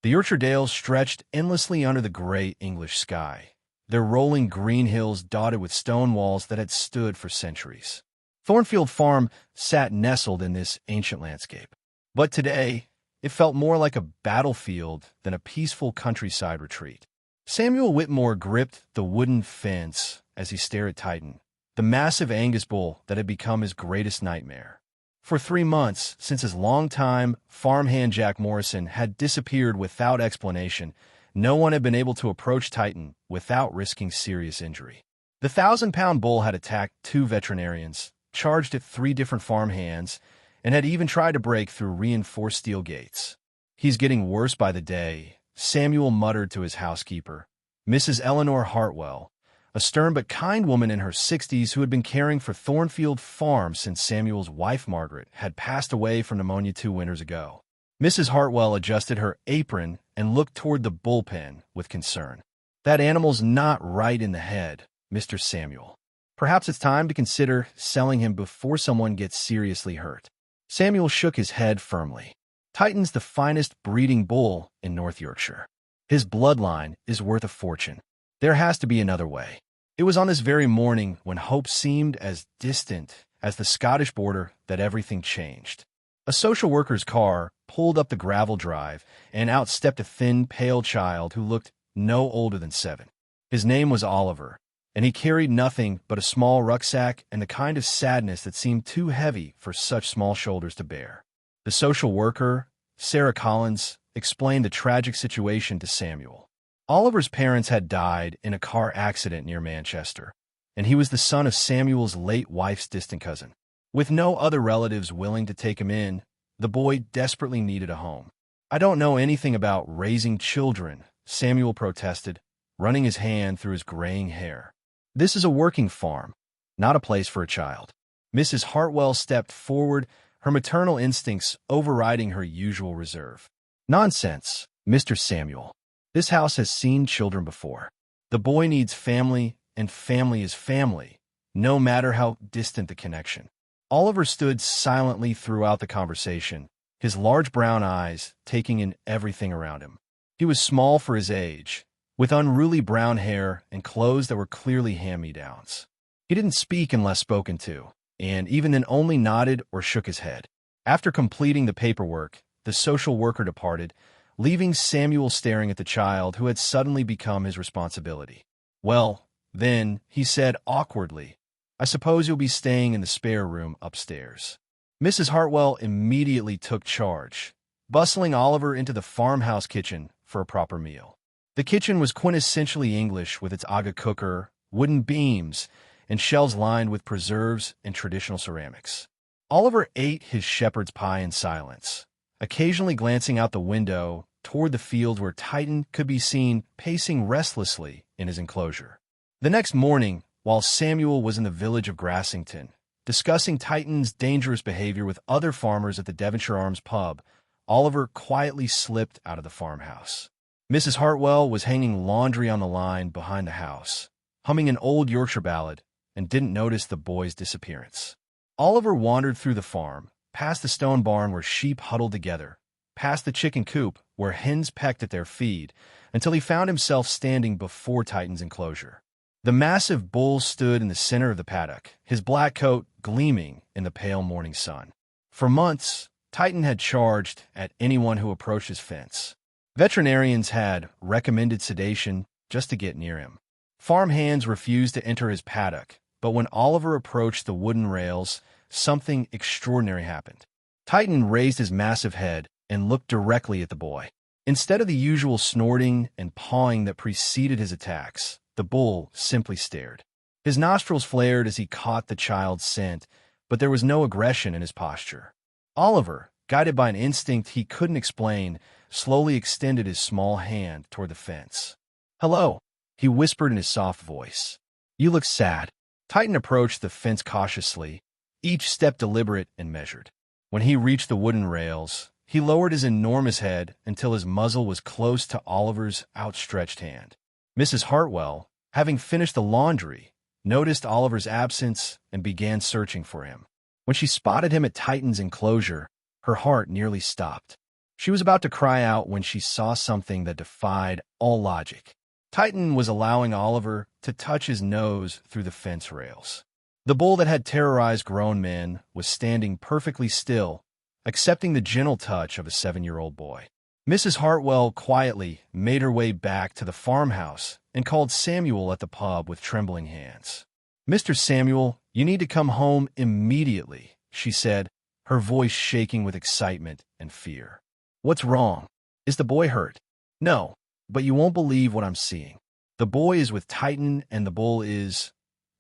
The Yorkshire Dales stretched endlessly under the gray English sky, their rolling green hills dotted with stone walls that had stood for centuries. Thornfield Farm sat nestled in this ancient landscape. But today, it felt more like a battlefield than a peaceful countryside retreat. Samuel Whitmore gripped the wooden fence as he stared at Titan, the massive Angus bull that had become his greatest nightmare. For 3 months, since his longtime farmhand Jack Morrison had disappeared without explanation, no one had been able to approach Titan without risking serious injury. The 1,000-pound bull had attacked 2 veterinarians, charged at 3 different farmhands, and had even tried to break through reinforced steel gates. "He's getting worse by the day," Samuel muttered to his housekeeper, Mrs. Eleanor Hartwell, a stern but kind woman in her 60s who had been caring for Thornfield Farm since Samuel's wife Margaret had passed away from pneumonia 2 winters ago. Mrs. Hartwell adjusted her apron and looked toward the bullpen with concern. "That animal's not right in the head, Mr. Samuel. Perhaps it's time to consider selling him before someone gets seriously hurt." Samuel shook his head firmly. "Titan's the finest breeding bull in North Yorkshire. His bloodline is worth a fortune. There has to be another way." It was on this very morning, when hope seemed as distant as the Scottish border, that everything changed. A social worker's car pulled up the gravel drive, and out stepped a thin, pale child who looked no older than 7. His name was Oliver, and he carried nothing but a small rucksack and the kind of sadness that seemed too heavy for such small shoulders to bear. The social worker, Sarah Collins, explained the tragic situation to Samuel. Oliver's parents had died in a car accident near Manchester, and he was the son of Samuel's late wife's distant cousin. With no other relatives willing to take him in, the boy desperately needed a home. "I don't know anything about raising children," Samuel protested, running his hand through his graying hair. "This is a working farm, not a place for a child." Mrs. Hartwell stepped forward, her maternal instincts overriding her usual reserve. "Nonsense, Mr. Samuel. This house has seen children before. The boy needs family, and family is family, no matter how distant the connection." Oliver stood silently throughout the conversation, his large brown eyes taking in everything around him. He was small for his age, with unruly brown hair and clothes that were clearly hand-me-downs. He didn't speak unless spoken to, and even then only nodded or shook his head. After completing the paperwork, the social worker departed, leaving Samuel staring at the child who had suddenly become his responsibility. "Well, then," he said awkwardly, "I suppose you'll be staying in the spare room upstairs." Mrs. Hartwell immediately took charge, bustling Oliver into the farmhouse kitchen for a proper meal. The kitchen was quintessentially English, with its Aga cooker, wooden beams, and shelves lined with preserves and traditional ceramics. Oliver ate his shepherd's pie in silence, occasionally glancing out the window toward the field where Titan could be seen pacing restlessly in his enclosure. The next morning, while Samuel was in the village of Grassington, discussing Titan's dangerous behavior with other farmers at the Devonshire Arms pub, Oliver quietly slipped out of the farmhouse. Mrs. Hartwell was hanging laundry on the line behind the house, humming an old Yorkshire ballad, and didn't notice the boy's disappearance. Oliver wandered through the farm, past the stone barn where sheep huddled together, past the chicken coop where hens pecked at their feed, until he found himself standing before Titan's enclosure. The massive bull stood in the center of the paddock, his black coat gleaming in the pale morning sun. For months, Titan had charged at anyone who approached his fence. Veterinarians had recommended sedation just to get near him. Farm hands refused to enter his paddock, but when Oliver approached the wooden rails, something extraordinary happened. Titan raised his massive head and looked directly at the boy. Instead of the usual snorting and pawing that preceded his attacks, the bull simply stared. His nostrils flared as he caught the child's scent, but there was no aggression in his posture. Oliver, guided by an instinct he couldn't explain, slowly extended his small hand toward the fence. "Hello," he whispered in his soft voice. "You look sad." Titan approached the fence cautiously, each step deliberate and measured. When he reached the wooden rails, he lowered his enormous head until his muzzle was close to Oliver's outstretched hand. Mrs. Hartwell, having finished the laundry, noticed Oliver's absence and began searching for him. When she spotted him at Titan's enclosure, her heart nearly stopped. She was about to cry out when she saw something that defied all logic. Titan was allowing Oliver to touch his nose through the fence rails. The bull that had terrorized grown men was standing perfectly still, accepting the gentle touch of a 7-year-old boy. Mrs. Hartwell quietly made her way back to the farmhouse and called Samuel at the pub with trembling hands. "Mr. Samuel, you need to come home immediately," she said, her voice shaking with excitement and fear. "What's wrong? Is the boy hurt?" "No, but you won't believe what I'm seeing. The boy is with Titan and the bull is,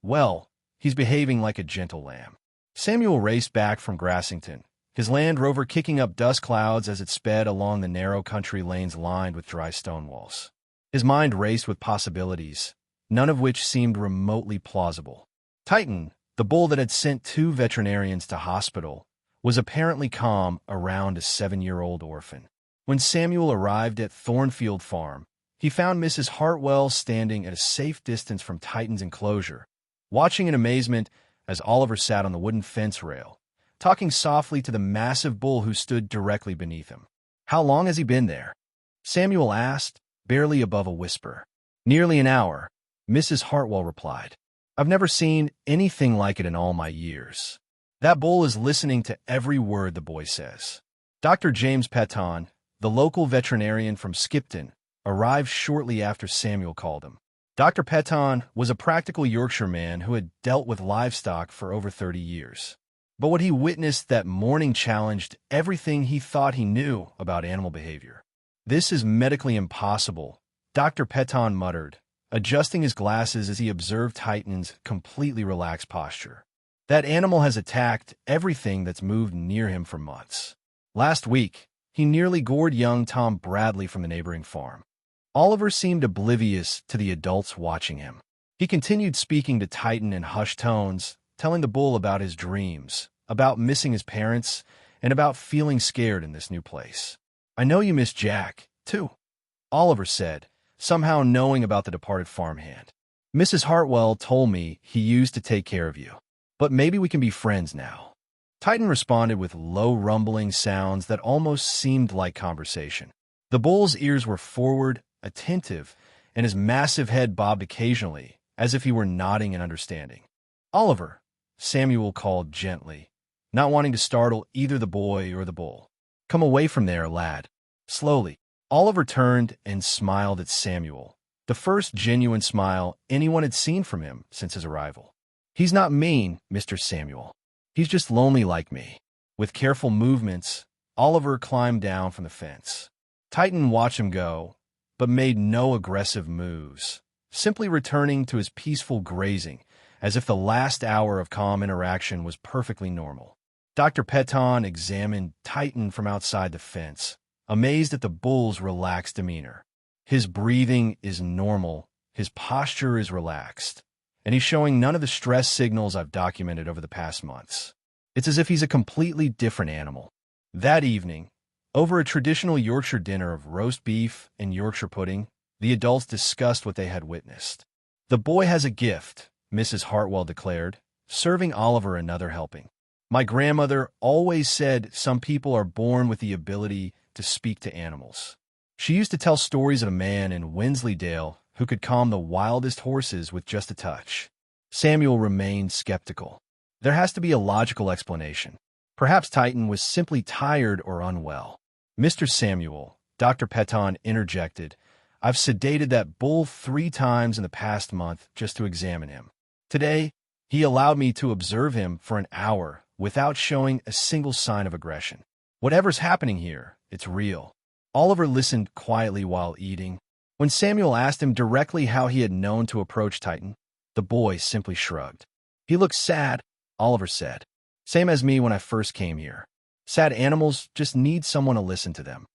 well, he's behaving like a gentle lamb." Samuel raced back from Grassington, his Land Rover kicking up dust clouds as it sped along the narrow country lanes lined with dry stone walls. His mind raced with possibilities, none of which seemed remotely plausible. Titan, the bull that had sent 2 veterinarians to hospital, was apparently calm around a 7-year-old orphan. When Samuel arrived at Thornfield Farm, he found Mrs. Hartwell standing at a safe distance from Titan's enclosure, watching in amazement as Oliver sat on the wooden fence rail, talking softly to the massive bull who stood directly beneath him. "How long has he been there?" Samuel asked, barely above a whisper. "Nearly an hour," Mrs. Hartwell replied. "I've never seen anything like it in all my years." "That bull is listening to every word the boy says." Dr. James Petton, the local veterinarian from Skipton, arrived shortly after Samuel called him. Dr. Petton was a practical Yorkshire man who had dealt with livestock for over 30 years. But what he witnessed that morning challenged everything he thought he knew about animal behavior. "This is medically impossible," Dr. Petton muttered, adjusting his glasses as he observed Titan's completely relaxed posture. "That animal has attacked everything that's moved near him for months. Last week, he nearly gored young Tom Bradley from the neighboring farm." Oliver seemed oblivious to the adults watching him. He continued speaking to Titan in hushed tones, telling the bull about his dreams, about missing his parents, and about feeling scared in this new place. "I know you miss Jack, too," Oliver said, somehow knowing about the departed farmhand. "Mrs. Hartwell told me he used to take care of you. But maybe we can be friends now." Titan responded with low rumbling sounds that almost seemed like conversation. The bull's ears were forward, attentive, and his massive head bobbed occasionally, as if he were nodding in understanding. "Oliver," Samuel called gently, not wanting to startle either the boy or the bull. "Come away from there, lad." Slowly, Oliver turned and smiled at Samuel, the first genuine smile anyone had seen from him since his arrival. "He's not mean, Mr. Samuel. He's just lonely like me." With careful movements, Oliver climbed down from the fence. Titan watched him go, but made no aggressive moves, simply returning to his peaceful grazing, as if the last hour of calm interaction was perfectly normal. Dr. Petton examined Titan from outside the fence, amazed at the bull's relaxed demeanor. "His breathing is normal, his posture is relaxed, and he's showing none of the stress signals I've documented over the past months. It's as if he's a completely different animal." That evening, over a traditional Yorkshire dinner of roast beef and Yorkshire pudding, the adults discussed what they had witnessed. "The boy has a gift," Mrs. Hartwell declared, serving Oliver another helping. "My grandmother always said some people are born with the ability to speak to animals. She used to tell stories of a man in Wensleydale who could calm the wildest horses with just a touch." Samuel remained skeptical. There has to be a logical explanation. Perhaps Titan was simply tired or unwell. "Mr. Samuel," Dr. Petton interjected, "I've sedated that bull 3 times in the past month just to examine him. Today, he allowed me to observe him for an hour without showing a single sign of aggression. Whatever's happening here, it's real." Oliver listened quietly while eating. When Samuel asked him directly how he had known to approach Titan, the boy simply shrugged. "He looks sad," Oliver said. "Same as me when I first came here. Sad animals just need someone to listen to them."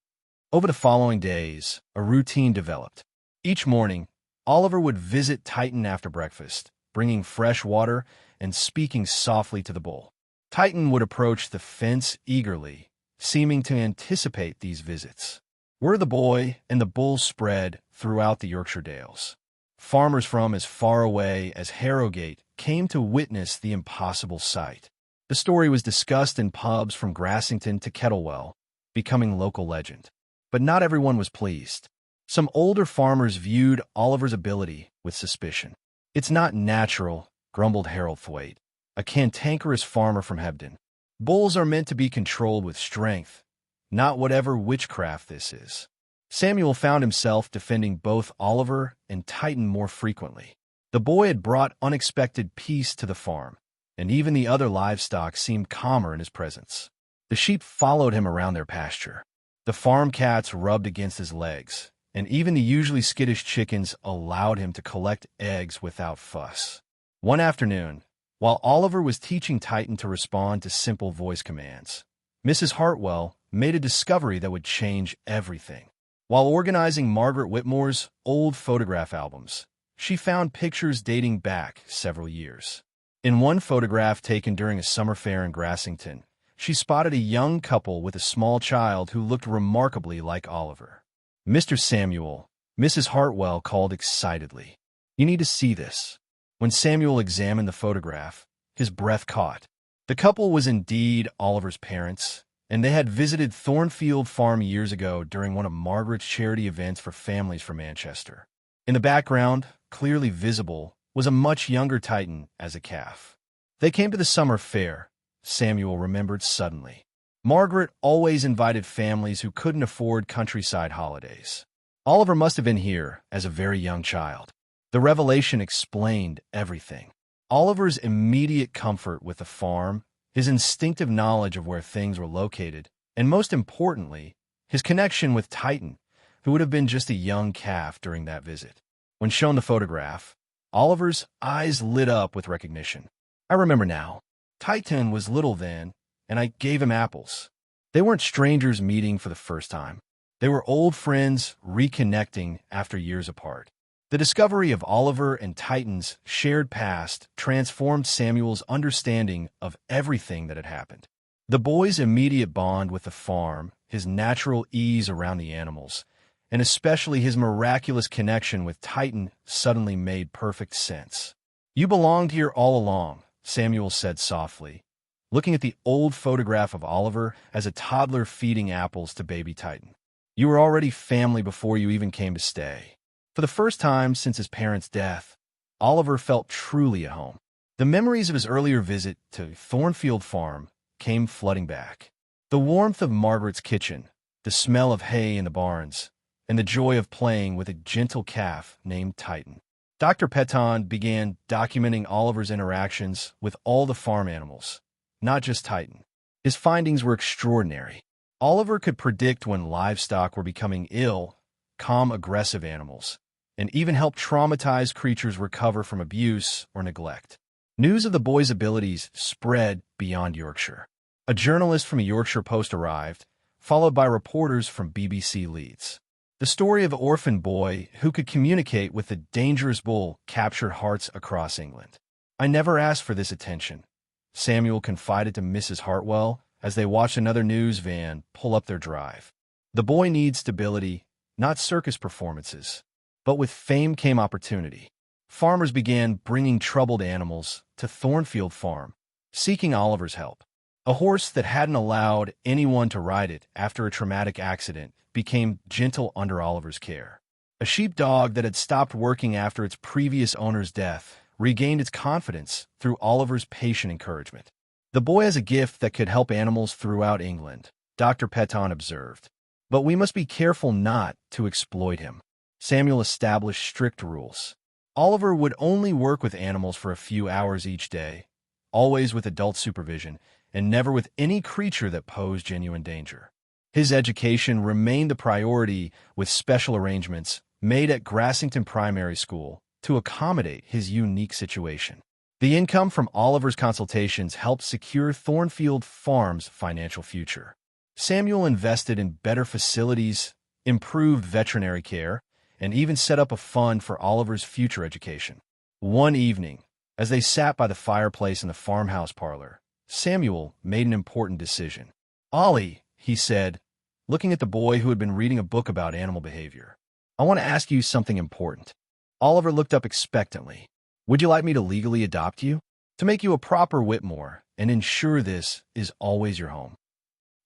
Over the following days, a routine developed. Each morning, Oliver would visit Titan after breakfast, bringing fresh water and speaking softly to the bull. Titan would approach the fence eagerly, seeming to anticipate these visits. Word of the boy and the bull spread throughout the Yorkshire Dales. Farmers from as far away as Harrogate came to witness the impossible sight. The story was discussed in pubs from Grassington to Kettlewell, becoming local legend. But not everyone was pleased. Some older farmers viewed Oliver's ability with suspicion. "It's not natural," grumbled Harold Thwaite, a cantankerous farmer from Hebden. "Bulls are meant to be controlled with strength, not whatever witchcraft this is." Samuel found himself defending both Oliver and Titan more frequently. The boy had brought unexpected peace to the farm, and even the other livestock seemed calmer in his presence. The sheep followed him around their pasture. The farm cats rubbed against his legs, and even the usually skittish chickens allowed him to collect eggs without fuss. One afternoon, while Oliver was teaching Titan to respond to simple voice commands, Mrs. Hartwell made a discovery that would change everything. While organizing Margaret Whitmore's old photograph albums, she found pictures dating back several years. In one photograph taken during a summer fair in Grassington, she spotted a young couple with a small child who looked remarkably like Oliver. "Mr. Samuel," Mrs. Hartwell called excitedly. "You need to see this." When Samuel examined the photograph, his breath caught. The couple was indeed Oliver's parents, and they had visited Thornfield Farm years ago during one of Margaret's charity events for families from Manchester. In the background, clearly visible, was a much younger Titan as a calf. They came to the summer fair, Samuel remembered suddenly. Margaret always invited families who couldn't afford countryside holidays. Oliver must have been here as a very young child. The revelation explained everything. Oliver's immediate comfort with the farm, his instinctive knowledge of where things were located, and most importantly, his connection with Titan, who would have been just a young calf during that visit. When shown the photograph, Oliver's eyes lit up with recognition. "I remember now. Titan was little then, and I gave him apples." They weren't strangers meeting for the first time. They were old friends reconnecting after years apart. The discovery of Oliver and Titan's shared past transformed Samuel's understanding of everything that had happened. The boy's immediate bond with the farm, his natural ease around the animals, and especially his miraculous connection with Titan suddenly made perfect sense. "You belonged here all along," Samuel said softly, looking at the old photograph of Oliver as a toddler feeding apples to baby Titan. "You were already family before you even came to stay." For the first time since his parents' death, Oliver felt truly at home. The memories of his earlier visit to Thornfield Farm came flooding back. The warmth of Margaret's kitchen, the smell of hay in the barns, and the joy of playing with a gentle calf named Titan. Dr. Peton began documenting Oliver's interactions with all the farm animals, not just Titan. His findings were extraordinary. Oliver could predict when livestock were becoming ill, calm aggressive animals, and even help traumatized creatures recover from abuse or neglect. News of the boy's abilities spread beyond Yorkshire. A journalist from a Yorkshire Post arrived, followed by reporters from BBC Leeds. The story of an orphan boy who could communicate with the dangerous bull captured hearts across England. "I never asked for this attention," Samuel confided to Mrs. Hartwell as they watched another news van pull up their drive. "The boy needs stability, not circus performances." But with fame came opportunity. Farmers began bringing troubled animals to Thornfield Farm, seeking Oliver's help. A horse that hadn't allowed anyone to ride it after a traumatic accident became gentle under Oliver's care. A sheepdog that had stopped working after its previous owner's death regained its confidence through Oliver's patient encouragement. "The boy has a gift that could help animals throughout England," Dr. Peton observed. "But we must be careful not to exploit him." Samuel established strict rules. Oliver would only work with animals for a few hours each day, always with adult supervision, and never with any creature that posed genuine danger. His education remained the priority, with special arrangements made at Grassington Primary School to accommodate his unique situation. The income from Oliver's consultations helped secure Thornfield Farm's financial future. Samuel invested in better facilities, improved veterinary care, and even set up a fund for Oliver's future education. One evening, as they sat by the fireplace in the farmhouse parlor, Samuel made an important decision. "Ollie," he said, looking at the boy who had been reading a book about animal behavior, "I want to ask you something important." Oliver looked up expectantly. "Would you like me to legally adopt you? To make you a proper Whitmore and ensure this is always your home?"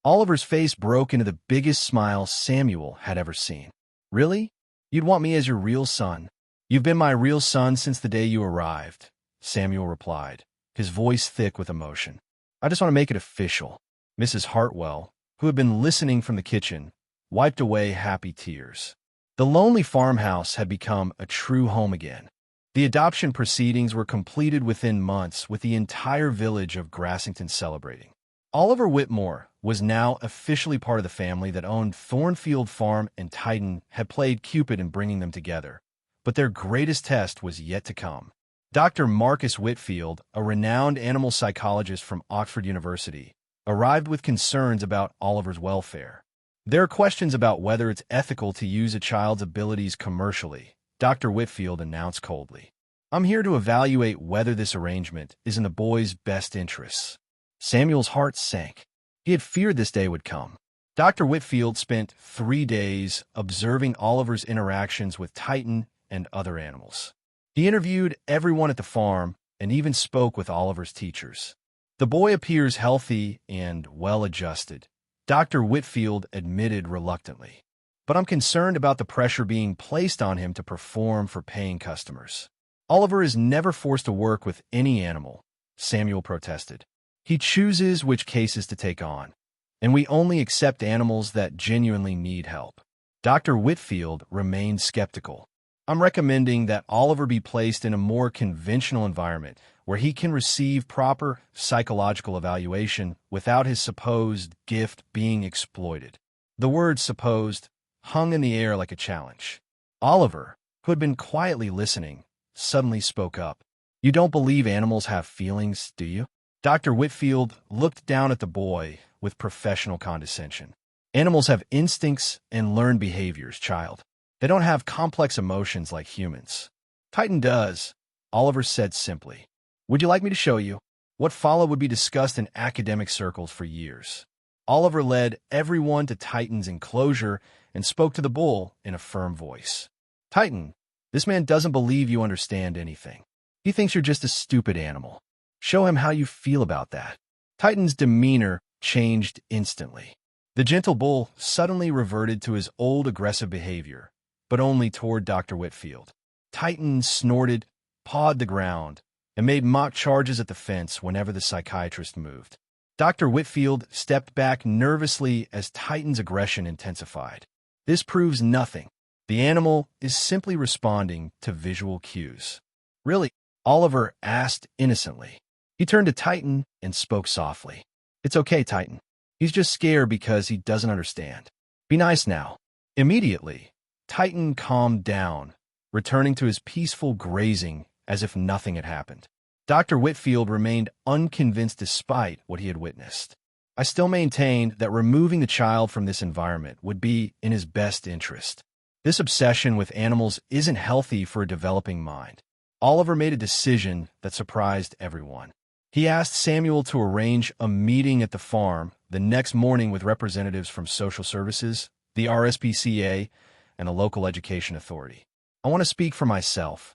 Oliver's face broke into the biggest smile Samuel had ever seen. Really? You'd want me as your real son? You've been my real son since the day you arrived, Samuel replied, his voice thick with emotion. I just want to make it official. Mrs. Hartwell, who had been listening from the kitchen, wiped away happy tears. The lonely farmhouse had become a true home again. The adoption proceedings were completed within months, with the entire village of Grassington celebrating. Oliver Whitmore was now officially part of the family that owned Thornfield Farm, and Titan had played Cupid in bringing them together. But their greatest test was yet to come. Dr. Marcus Whitfield, a renowned animal psychologist from Oxford University, arrived with concerns about Oliver's welfare. There are questions about whether it's ethical to use a child's abilities commercially, Dr. Whitfield announced coldly. I'm here to evaluate whether this arrangement is in the boy's best interests. Samuel's heart sank. He had feared this day would come. Dr. Whitfield spent 3 days observing Oliver's interactions with Titan and other animals. He interviewed everyone at the farm and even spoke with Oliver's teachers. The boy appears healthy and well-adjusted, Dr. Whitfield admitted reluctantly. But I'm concerned about the pressure being placed on him to perform for paying customers. Oliver is never forced to work with any animal, Samuel protested. He chooses which cases to take on, and we only accept animals that genuinely need help. Dr. Whitfield remained skeptical. I'm recommending that Oliver be placed in a more conventional environment where he can receive proper psychological evaluation without his supposed gift being exploited. The word supposed hung in the air like a challenge. Oliver, who had been quietly listening, suddenly spoke up. You don't believe animals have feelings, do you? Dr. Whitfield looked down at the boy with professional condescension. Animals have instincts and learned behaviors, child. They don't have complex emotions like humans. Titan does, Oliver said simply. Would you like me to show you? What followed would be discussed in academic circles for years. Oliver led everyone to Titan's enclosure and spoke to the bull in a firm voice. Titan, this man doesn't believe you understand anything. He thinks you're just a stupid animal. Show him how you feel about that. Titan's demeanor changed instantly. The gentle bull suddenly reverted to his old aggressive behavior, but only toward Dr. Whitfield. Titan snorted, pawed the ground, and made mock charges at the fence whenever the psychiatrist moved. Dr. Whitfield stepped back nervously as Titan's aggression intensified. This proves nothing. The animal is simply responding to visual cues. Really? Oliver asked innocently. He turned to Titan and spoke softly. It's okay, Titan. He's just scared because he doesn't understand. Be nice now. Immediately, Titan calmed down, returning to his peaceful grazing as if nothing had happened. Dr. Whitfield remained unconvinced despite what he had witnessed. I still maintained that removing the child from this environment would be in his best interest. This obsession with animals isn't healthy for a developing mind. Oliver made a decision that surprised everyone. He asked Samuel to arrange a meeting at the farm the next morning with representatives from social services, the RSPCA, and the local education authority. I want to speak for myself,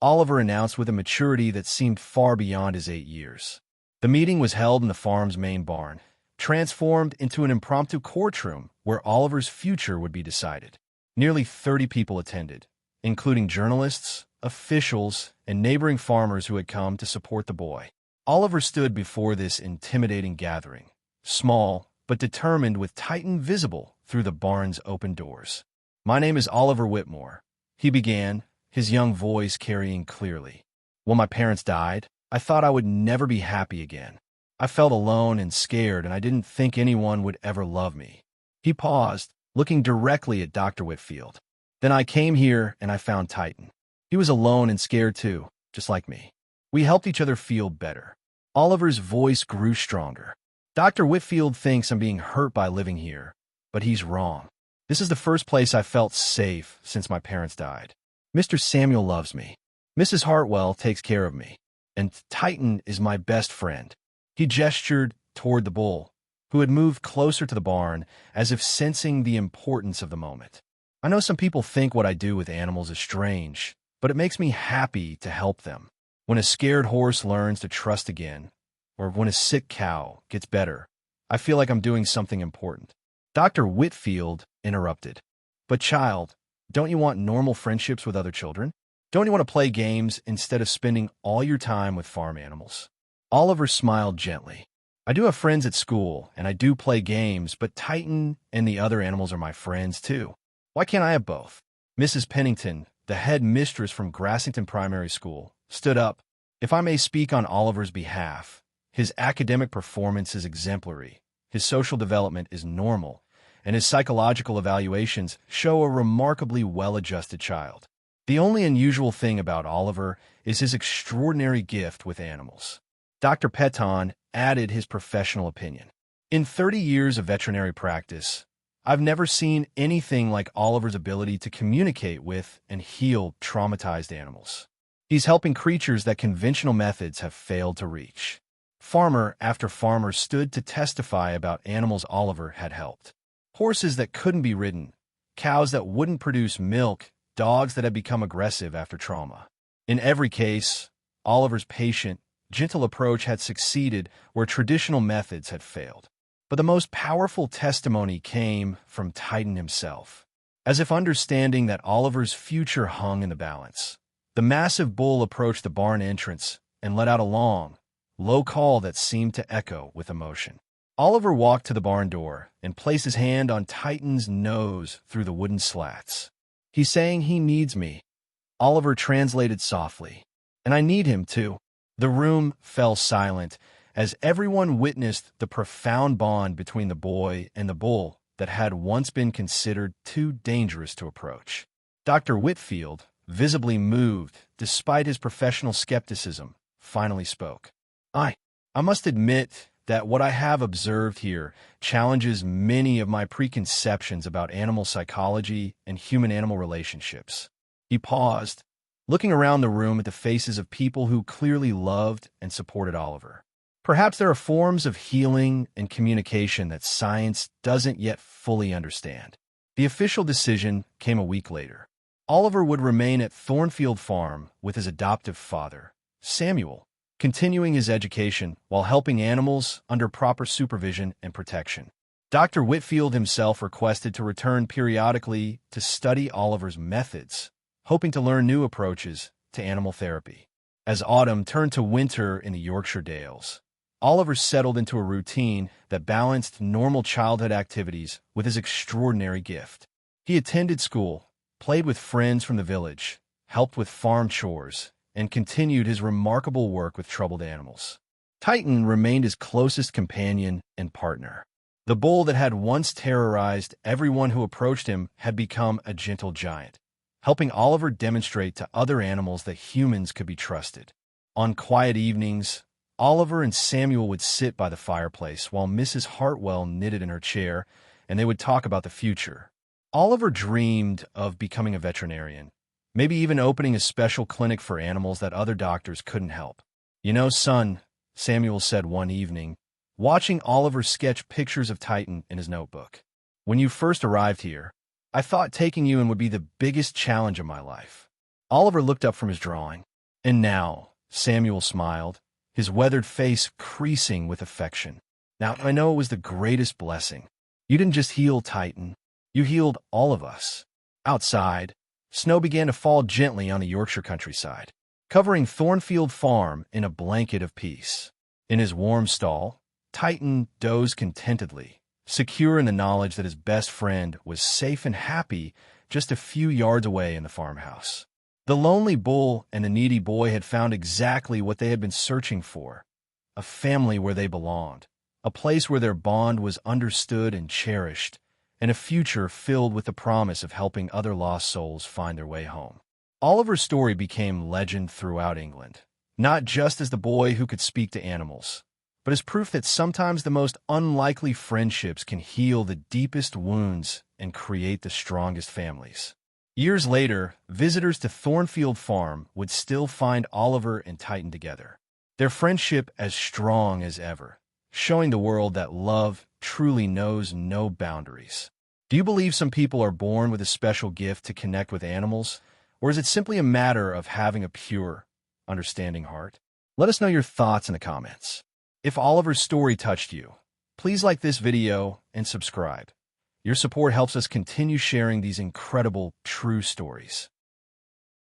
Oliver announced with a maturity that seemed far beyond his 8 years. The meeting was held in the farm's main barn, transformed into an impromptu courtroom where Oliver's future would be decided. Nearly 30 people attended, including journalists, officials, and neighboring farmers who had come to support the boy. Oliver stood before this intimidating gathering, small but determined, with Titan visible through the barn's open doors. My name is Oliver Whitmore, he began, his young voice carrying clearly. When my parents died, I thought I would never be happy again. I felt alone and scared, and I didn't think anyone would ever love me. He paused, looking directly at Dr. Whitfield. Then I came here and I found Titan. He was alone and scared too, just like me. We helped each other feel better. Oliver's voice grew stronger. Dr. Whitfield thinks I'm being hurt by living here, but he's wrong. This is the first place I felt safe since my parents died. Mr. Samuel loves me. Mrs. Hartwell takes care of me. And Titan is my best friend. He gestured toward the bull, who had moved closer to the barn, as if sensing the importance of the moment. I know some people think what I do with animals is strange, but it makes me happy to help them. When a scared horse learns to trust again, or when a sick cow gets better, I feel like I'm doing something important. Dr. Whitfield interrupted. But child, don't you want normal friendships with other children? Don't you want to play games instead of spending all your time with farm animals? Oliver smiled gently. I do have friends at school, and I do play games, but Titan and the other animals are my friends too. Why can't I have both? Mrs. Pennington, the head mistress from Grassington Primary School, stood up. If I may speak on Oliver's behalf, his academic performance is exemplary, his social development is normal, and his psychological evaluations show a remarkably well-adjusted child. The only unusual thing about Oliver is his extraordinary gift with animals. Dr. Peton added his professional opinion. In 30 years of veterinary practice, I've never seen anything like Oliver's ability to communicate with and heal traumatized animals. He's helping creatures that conventional methods have failed to reach. Farmer after farmer stood to testify about animals Oliver had helped. Horses that couldn't be ridden, cows that wouldn't produce milk, dogs that had become aggressive after trauma. In every case, Oliver's patient, gentle approach had succeeded where traditional methods had failed. But the most powerful testimony came from Titan himself. As if understanding that Oliver's future hung in the balance, the massive bull approached the barn entrance and let out a long, low call that seemed to echo with emotion. Oliver walked to the barn door and placed his hand on Titan's nose through the wooden slats. He's saying he needs me. Oliver translated softly. And I need him too. The room fell silent as everyone witnessed the profound bond between the boy and the bull that had once been considered too dangerous to approach. Dr. Whitfield, visibly moved despite his professional skepticism, finally spoke. I must admit that what I have observed here challenges many of my preconceptions about animal psychology and human-animal relationships. He paused, looking around the room at the faces of people who clearly loved and supported Oliver. Perhaps there are forms of healing and communication that science doesn't yet fully understand. The official decision came a week later. Oliver would remain at Thornfield Farm with his adoptive father, Samuel, continuing his education while helping animals under proper supervision and protection. Dr. Whitfield himself requested to return periodically to study Oliver's methods, hoping to learn new approaches to animal therapy. As autumn turned to winter in the Yorkshire Dales, Oliver settled into a routine that balanced normal childhood activities with his extraordinary gift. He attended school, played with friends from the village, helped with farm chores, and continued his remarkable work with troubled animals. Titan remained his closest companion and partner. The bull that had once terrorized everyone who approached him had become a gentle giant, helping Oliver demonstrate to other animals that humans could be trusted. On quiet evenings, Oliver and Samuel would sit by the fireplace while Mrs. Hartwell knitted in her chair, and they would talk about the future. Oliver dreamed of becoming a veterinarian, maybe even opening a special clinic for animals that other doctors couldn't help. You know, son, Samuel said one evening, watching Oliver sketch pictures of Titan in his notebook. When you first arrived here, I thought taking you in would be the biggest challenge of my life. Oliver looked up from his drawing. And now, Samuel smiled, his weathered face creasing with affection. Now, I know it was the greatest blessing. You didn't just heal Titan, you healed all of us. Outside, snow began to fall gently on the Yorkshire countryside, covering Thornfield Farm in a blanket of peace. In his warm stall, Titan dozed contentedly, secure in the knowledge that his best friend was safe and happy just a few yards away in the farmhouse. The lonely bull and the needy boy had found exactly what they had been searching for, a family where they belonged, a place where their bond was understood and cherished, and a future filled with the promise of helping other lost souls find their way home. Oliver's story became legend throughout England, not just as the boy who could speak to animals, but as proof that sometimes the most unlikely friendships can heal the deepest wounds and create the strongest families. Years later, visitors to Thornfield Farm would still find Oliver and Titan together, their friendship as strong as ever, showing the world that love truly knows no boundaries. Do you believe some people are born with a special gift to connect with animals, or is it simply a matter of having a pure, understanding heart? Let us know your thoughts in the comments. If Oliver's story touched you, Please like this video and subscribe. Your support helps us continue sharing these incredible, true stories.